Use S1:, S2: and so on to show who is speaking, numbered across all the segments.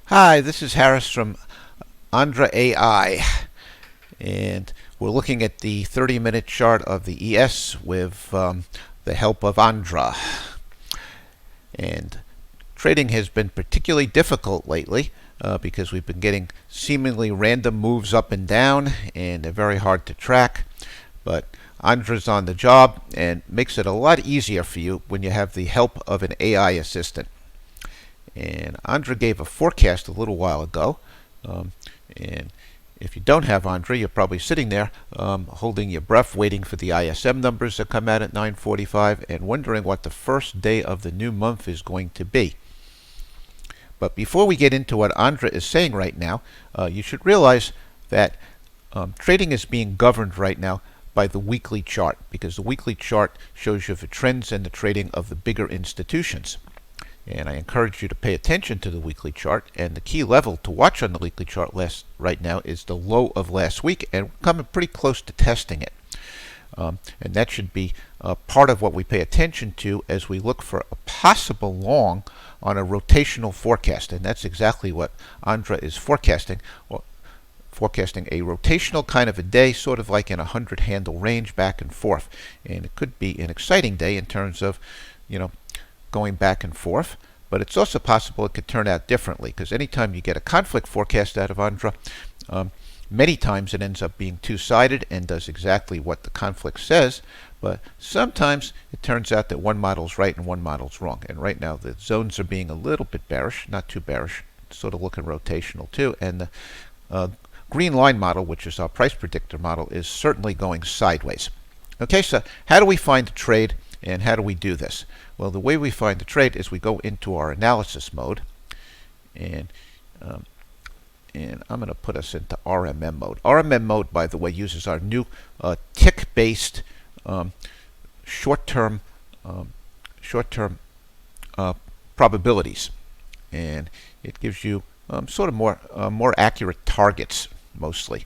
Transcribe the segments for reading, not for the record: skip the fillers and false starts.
S1: Hi, this is Harris from AndraAI, and we're looking at the 30-minute chart of the ES with the help of Andra. And trading has been particularly difficult lately because we've been getting seemingly random moves up and down, and they're very hard to track. But Andra's on the job and makes it a lot easier for you when you have the help of an AI assistant. And Andra gave a forecast a little while ago. And if you don't have Andra, you're probably sitting there holding your breath, waiting for the ISM numbers to come out at 9:45 and wondering what the first day of the new month is going to be. But before we get into what Andra is saying right now, you should realize that trading is being governed right now by the weekly chart, because the weekly chart shows you the trends and the trading of the bigger institutions. And I encourage you to pay attention to the weekly chart. And the key level to watch on the weekly chart right now is the low of last week, and we're coming pretty close to testing it. And that should be part of what we pay attention to as we look for a possible long on a rotational forecast. And that's exactly what Andra is forecasting. Forecasting a rotational kind of a day, sort of like in a 100-handle range back and forth. And it could be an exciting day in terms of, going back and forth, but it's also possible it could turn out differently, because anytime you get a conflict forecast out of Andra, many times it ends up being two-sided and does exactly what the conflict says, but sometimes it turns out that one model's right and one model's wrong. And right now the zones are being a little bit bearish, not too bearish, sort of looking rotational too, and the green line model, which is our price predictor model, is certainly going sideways. Okay, so how do we find a trade? And how do we do this? Well, the way we find the trade is we go into our analysis mode, and I'm going to put us into RMM mode. RMM mode, by the way, uses our new tick-based short-term probabilities, and it gives you sort of more accurate targets mostly.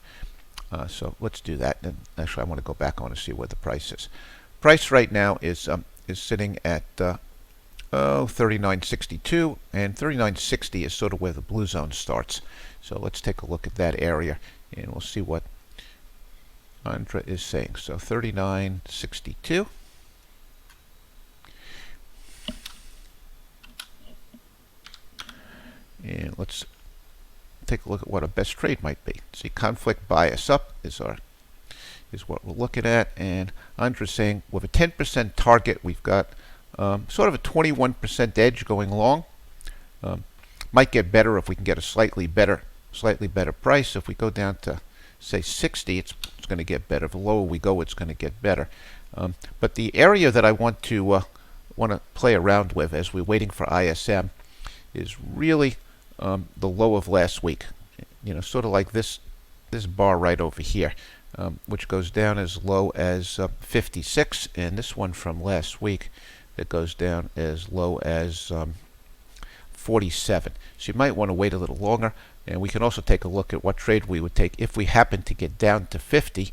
S1: So let's do that. And actually, I want to go back. I want to see where the price is. Price right now is sitting at 39.62, and 39.60 is sort of where the blue zone starts. So let's take a look at that area, and we'll see what Andra is saying. So 39.62. And let's take a look at what a best trade might be. See, conflict bias up is what we're looking at, and Andra's saying with a 10% target, we've got sort of a 21% edge going long. Might get better if we can get a slightly better price. If we go down to say 60, it's going to get better. The lower we go, it's going to get better. But the area that I want to play around with as we're waiting for ISM is really the low of last week. Sort of like this bar right over here. Which goes down as low as 56, and this one from last week that goes down as low as 47. So you might want to wait a little longer, and we can also take a look at what trade we would take if we happen to get down to 50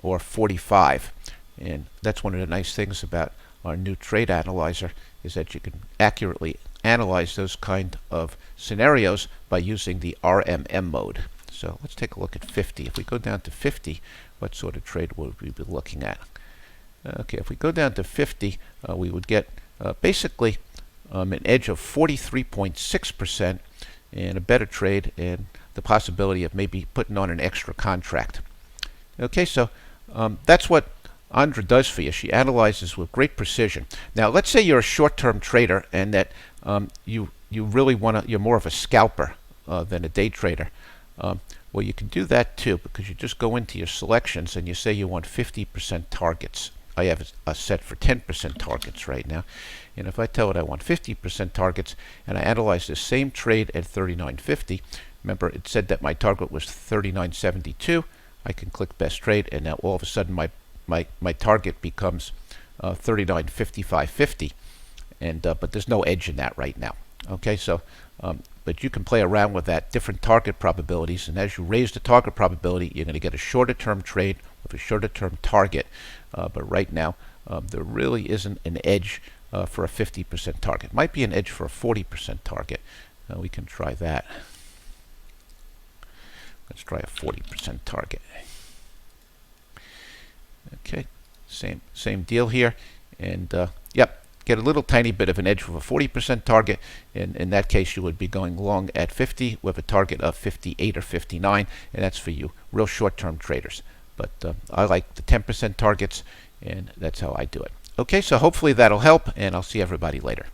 S1: or 45. And that's one of the nice things about our new trade analyzer, is that you can accurately analyze those kind of scenarios by using the RMM mode. So let's take a look at 50. If we go down to 50, what sort of trade would we be looking at? Okay, if we go down to 50, we would get basically an edge of 43.6% and a better trade, and the possibility of maybe putting on an extra contract. Okay, so that's what Andra does for you. She analyzes with great precision. Now, let's say you're a short-term trader and that you really you're more of a scalper than a day trader. Well, you can do that too, because you just go into your selections and you say you want 50% targets. I have a set for 10% targets right now. And if I tell it I want 50% targets and I analyze the same trade at 39.50, remember it said that my target was 39.72, I can click best trade, and now all of a sudden my target becomes 39.55.50, and but there's no edge in that right now. Okay, so but you can play around with that, different target probabilities, and as you raise the target probability, you're going to get a shorter term trade with a shorter term target. But right now, there really isn't an edge for a 50% target. Might be an edge for a 40% target. We can try that. Let's try a 40% target. Okay, same deal here. And yep, get a little tiny bit of an edge with a 40% target. In that case, you would be going long at 50 with a target of 58 or 59, and that's for you real short-term traders. But I like the 10% targets, and that's how I do it. Okay, so hopefully that'll help, and I'll see everybody later.